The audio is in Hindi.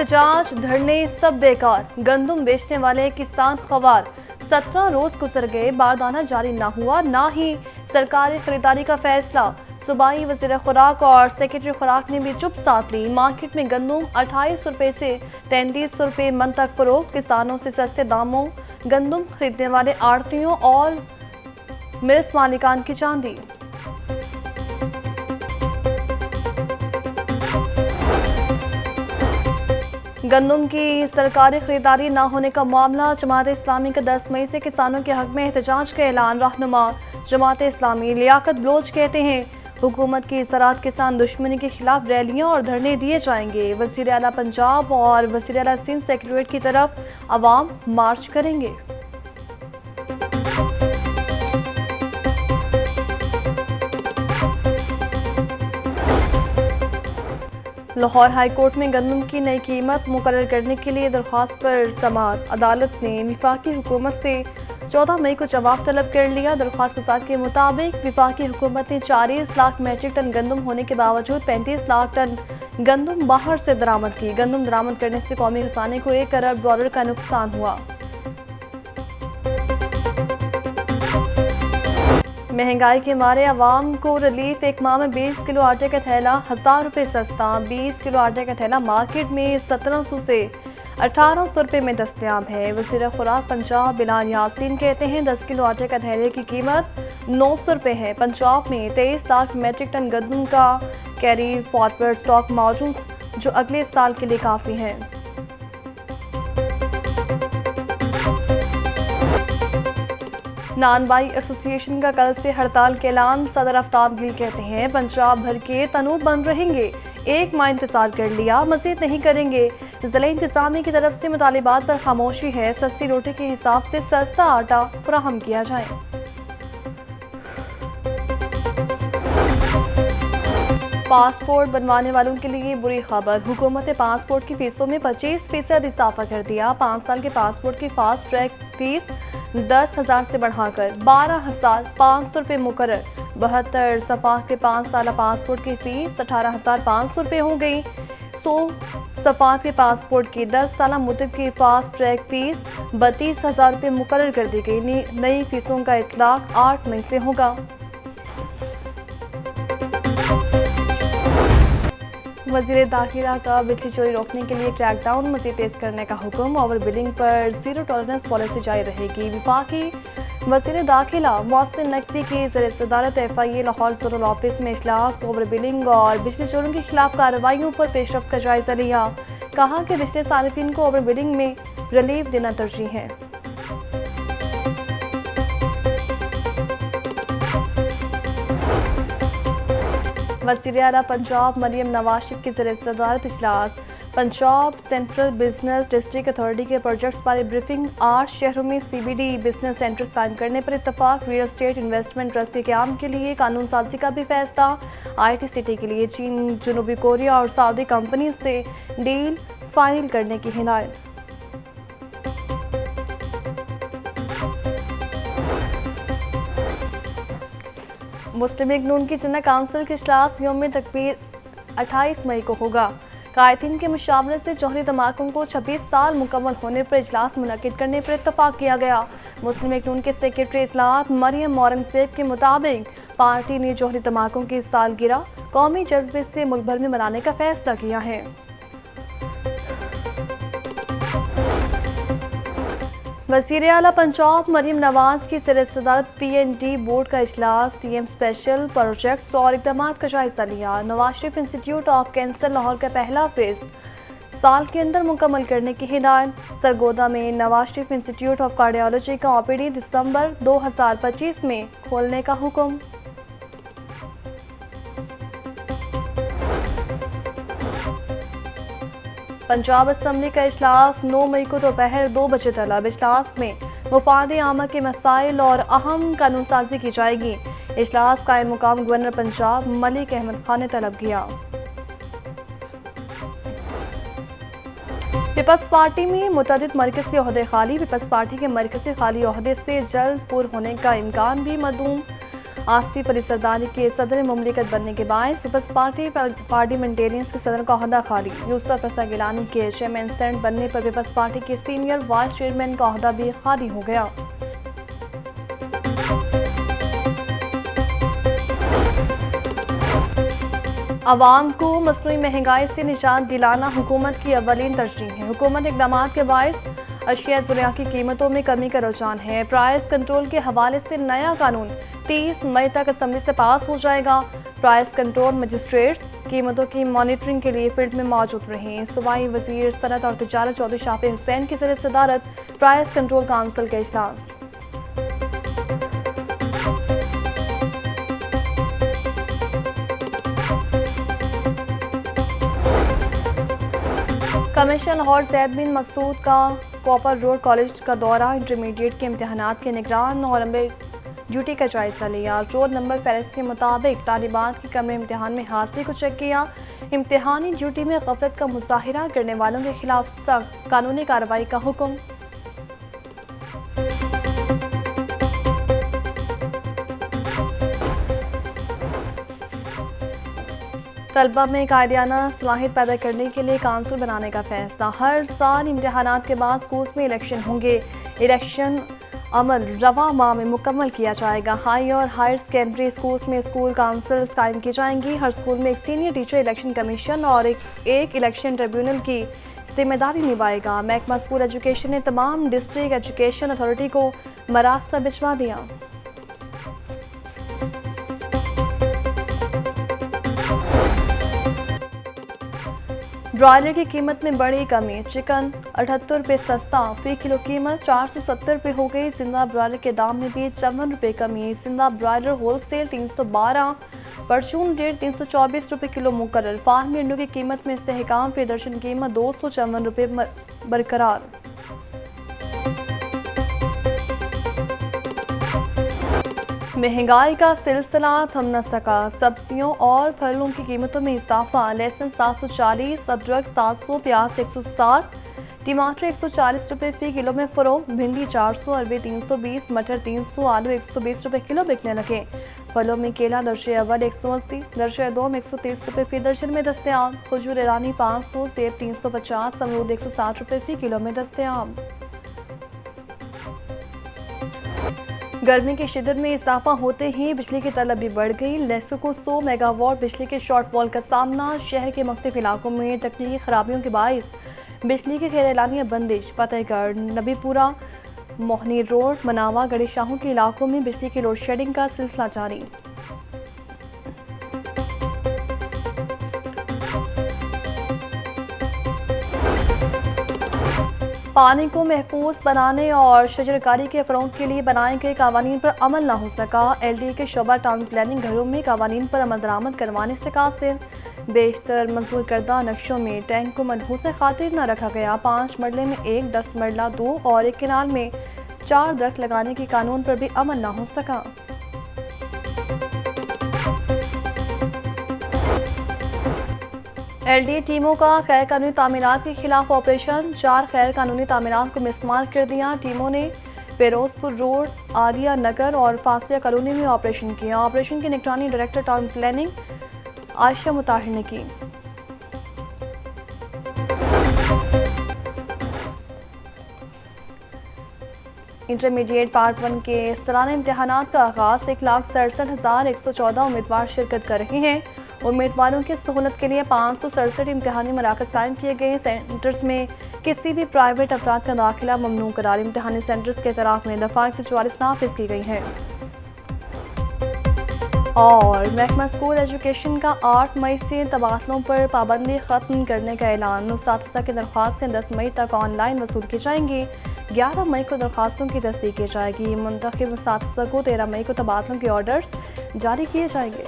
एहतजाज धरने सब बेकार। गंदुम बेचने वाले किसान खवार 17 रोज गुजर गए, बारदाना जारी ना हुआ, ना ही सरकारी खरीदारी का फैसला। सूबाई वज़ीर खुराक और सेक्रेटरी खुराक ने भी चुप साध ली। मार्केट में गंदुम 28 रुपये से 33 रुपये मन तक फरोख्त। किसानों से सस्ते दामों गंदुम खरीदने वाले आड़तियों और मिल्स मालिकान की चांदी। गंदुम की सरकारी खरीदारी न होने का मामला। जमात इस्लामी का 10 मई से किसानों के हक में एहतजाज का ऐलान। रहनुमा जमात इस्लामी लियाकत बलोच कहते हैं, हुकूमत की ज़राअत किसान दुश्मनी के खिलाफ रैलियां और धरने दिए जाएंगे। वज़ीर आला पंजाब और वज़ीर आला सिंध सेक्रेटेरिएट की तरफ अवाम मार्च करेंगे। लाहौर हाई कोर्ट में गंदम की नई कीमत मुकर्रर करने के लिए दरख्वास्त पर समाअत। अदालत ने वफाकी हुकूमत से 14 मई को जवाब तलब कर लिया। दरख्वास्त गुजार के मुताबिक वफाकी हुकूमत ने 40 लाख मैट्रिक टन गंदम होने के बावजूद 35 लाख टन गंदम बाहर से दरामद की। गंदम दरामद करने से कौमी खजाने को $1 अरब का नुकसान हुआ। महंगाई के मारे अवाम को रिलीफ। एक माह में 20 किलो आटे का थैला 1000 रुपये सस्ता। 20 किलो आटे का थैला मार्केट में 1700 से 1800 रुपये में दस्तयाब है। वज़ीर खुराक पंजाब बिलाल यासीन कहते हैं, 10 किलो आटे का थैले की कीमत 900 रुपये है। पंजाब में 23 लाख मैट्रिक टन गंदम का कैरी फॉरवर्ड स्टॉक मौजूद, जो अगले साल के लिए काफ़ी है। नानबाई एसोसिएशन का कल से हड़ताल के ऐलान। सदर आफ्ताब गिल कहते हैं, पंजाब भर के तनूर बंद रहेंगे। एक माह इंतजार कर लिया, मजीद नहीं करेंगे। जिला इंतजामिया की तरफ से मुतालिबात पर खामोशी है। सस्ती रोटी के हिसाब से सस्ता आटा फराहम किया जाए। पासपोर्ट बनवाने वालों के लिए बुरी खबर। हुकूमत ने पासपोर्ट की फीसों में 25% इजाफा कर दिया। 5 साल के पासपोर्ट की फास्ट ट्रैक फीस 10,000 से बढ़ाकर 12,500 रुपये मुकर्रर। 72 सफ़ा के 5 साल पासपोर्ट की फीस 18,500 रुपये हो गई। 100 सफ़ा के पासपोर्ट की 10 साल मुद्दत की फास्ट ट्रैक फीस 32,000 रुपये मुकर्रर कर दी गई। नई फीसों का इतलाक 8 मई से होगा। वज़ीर दाखिला का बिजली चोरी रोकने के लिए क्रैकडाउन मज़ीद तेज़ करने का हुक्म। ओवर बिलिंग पर ज़ीरो टॉलरेंस पॉलिसी जारी रहेगी। वफाकी वज़ीर दाखिला मोहसिन नकवी की ज़र-ए-सदारत FIA लाहौर ज़ोनल ऑफिस में इजलास। ओवर बिलिंग और बिजली चोरों के खिलाफ कार्रवाइयों पर पेशरफ्त का जायजा लिया। कहा कि बिजली सारिफिन को ओवर बिलिंग में रिलीफ देना तरजीह है। वज़ीर आला पंजाब मरियम नवाज शरीफ की ज़र-ए-सदारत इजलास। Punjab central business district authority के प्रोजेक्ट्स पर ब्रीफिंग। 8 शहरों में CBD बिजनेस सेंटर्स कायम करने पर इत्तफाक। रियल एस्टेट इन्वेस्टमेंट ट्रस्ट के क़याम के लिए कानून साजी का भी फैसला। IT सिटी के लिए चीन, जनूबी कोरिया और सऊदी कंपनी से डील फाइल करने की हिदायत। मुस्लिम लीग नून की जिन्ना काउंसिल के इजलास यौम तकबीर 28 मई को होगा। कायदीन के मुशावरत से जौहरी धमाकों को 26 साल मुकम्मल होने पर इजलास मुनक्किद करने पर इत्तफाक किया गया। मुस्लिम लीग नून के सेक्रेटरी इत्तलात मरियम औरंगज़ेब के मुताबिक पार्टी ने जौहरी धमाकों की सालगिरह कौमी जज्बे से मुल्क भर में मनाने का फैसला किया है। वज़ीर आला पंजाब मरियम नवाज की ज़र-ए-सदारत PND बोर्ड का इजलास। CM स्पेशल प्रोजेक्ट्स और इक़दामात का जायजा लिया। Nawaz Sharif institute of cancer Lahore का पहला फेज़ साल के अंदर मुकम्मल करने की हिदायत। सरगोदा में Nawaz Sharif institute of cardiology का OPD दिसंबर 2025 में खोलने का हुक्म। पंजाब असम्बली का इजलास 9 मई को दोपहर 2 बजे तलब। इजलास में मुफाद आमा के मसाइल और अहम कानून साजी की जाएगी। इजलास कायम मुकाम गवर्नर पंजाब मलिक अहमद खान ने तलब किया। पीपल्स पार्टी में मुतअद्दिद मरकज़ी ओहदे खाली। पीपल्स पार्टी के मरकज़ी खाली ओहदे से जल्द पुर होने का इम्कान भी मदूम। आसिफ अली सरदारी के सदर मुमलिकत बनने के बायस पीपल्स पार्टी पार्लियामेंटेरियंस के सदर का अहदा खाली। यूसुफ रजा गिलानी के चेयरमैन सेनेट बनने पर पीपल्स पार्टी के सीनियर वाइस चेयरमैन का अहदा भी खाली हो गया। अवाम को मसनूई महंगाई से निजात दिलाना हुकूमत की अवलीन तरजीह है। हुकूमत इक़दाम के बायस अशिया ज़रूरियात की कीमतों में कमी का रुझान है। प्राइस कंट्रोल के हवाले से नया कानून 30 मई तक असम्बली से पास हो जाएगा। प्राइस कंट्रोल मजिस्ट्रेट्स कीमतों की मॉनिटरिंग के लिए फील्ड में मौजूद रहे। सूबाई वज़ीर सनत और तिजारत चौधरी शाफी हुसैन की सदारत प्राइस कंट्रोल काउंसिल का इजलास। कमिश्नर लाहौर ज़ैद बिन मकसूद का कॉपर रोड कॉलेज का दौरा, इंटरमीडिएट के इम्तहानात के निगरान और अमले ड्यूटी का जायजा लिया। रोल नंबर फहरिस्त के मुताबिक तालिबात के कमरे इम्तहान में हाजिरी को चेक किया। इम्तहानी ड्यूटी में गफलत का मुजाहिरा करने वालों के खिलाफ सख्त कानूनी कार्रवाई का हुक्म। तलबा में कायदियाना सलाहियत पैदा करने के लिए काउंसिल बनाने का फैसला। हर साल इम्तहानात के बाद स्कूल में इलेक्शन होंगे। इलेक्शन अमल रवा माह में मुकम्मल किया जाएगा। हाई और हायर सेकेंडरी स्कूल्स में स्कूल काउंसिल्स कायम की जाएंगी। हर स्कूल में एक सीनियर टीचर इलेक्शन कमीशन और एक इलेक्शन ट्रिब्यूनल की जिम्मेदारी निभाएगा। महकमा स्कूल एजुकेशन ने तमाम डिस्ट्रिक्ट एजुकेशन अथॉरिटी को मरास्ता भिजवा दिया। ब्रॉयलर की कीमत में बड़ी कमी। चिकन 78 रुपये सस्ता, फी किलो कीमत 470 रुपये हो गई। जिंदा ब्रॉयलर के दाम में भी 54 रुपये कमी। जिंदा ब्रॉयलर होलसेल 312, परचून रेट 324 रुपये किलो मुकर्रर। फार्मी अंडों की कीमत में इस्तेहकाम, फी दर्जन कीमत 254 रुपये बरकरार। महंगाई का सिलसिला थम न सका। सब्जियों और फलों की कीमतों में इजाफा। लहसुन 740, अदरक 700, प्याज 160, टमाटर 140 रुपये फी किलो में फरोख्त। भिंडी 400, अरबी 320, मटर 300, आलू 120 रुपये किलो बिकने लगे। फलों में केला दर्जे अव्वल 180, दर्जे दोम 130 रुपये फी दर्जन में दस्तयाब। खजूर ईरानी 500, सेब 350, अमरूद 160 रुपये फी किलो में दस्तयाब। गर्मी की शिद्दत में इजाफा होते ही बिजली की तलब भी बढ़ गई। लेसो को 100 मेगावाट बिजली के शॉर्टफॉल का सामना। शहर के मुख्तलिफ इलाकों में तकनीकी खराबियों के बाइस बिजली की गैर एलानिया बंदिश। फतेहगढ़, नबीपुरा, मोहनी रोड, मनावा, गढ़ी शाहों के इलाकों में बिजली की लोड शेडिंग का सिलसिला जारी। पानी को महफूज बनाने और शजरकारी के फ़रोग़ के लिए बनाए गए कावानीन पर अमल न हो सका। LDA के शोबा टाउन प्लानिंग घरों में कावानीन पर अमल दरामद करवाने से कासिर। बेशतर मंजूर करदा नक्शों में टैंक को मनहूस खातिर न रखा गया। 5 मरले में 1, 10 मरला 2 और 1 किनाल में 4 दरख्त लगाने के कानून पर भी अमल न हो सका। LDA टीमों का गैर कानूनी तामीरात के खिलाफ ऑपरेशन। 4 गैर कानूनी तामीरात को मिसमार कर दिया। टीमों ने फिरोजपुर रोड, आलिया नगर और फासिया कॉलोनी में ऑपरेशन किया। ऑपरेशन की निगरानी डायरेक्टर टाउन प्लानिंग आयशा मुताहिर ने की। इंटरमीडिएट पार्ट 1 के सालाना इम्तहानात का आगाज़। 1,67,114 उम्मीदवार शिरकत कर रहे हैं। उम्मीदवारों की सहूलत के लिए 567 इम्तहानी मराकज़ कायम किए गए। सेंटर्स में किसी भी प्राइवेट अफराद का दाखिला ममनू करार। इम्तहानी सेंटर्स के तराफ में दफ़ा 144 नाफिज की गई है। और महकमा स्कूल एजुकेशन का 8 मई से तबादलों पर पाबंदी ख़त्म करने का ऐलान। उस्ताद की दरख्वास्तें 10 मई तक ऑनलाइन वसूल की जाएंगी। 11 मई को दरख्वास्तों की तस्दीक की जाएगी। मुंतखब उस्ताद को 13 मई को तबादलों के ऑर्डर्स जारी किए जाएंगे।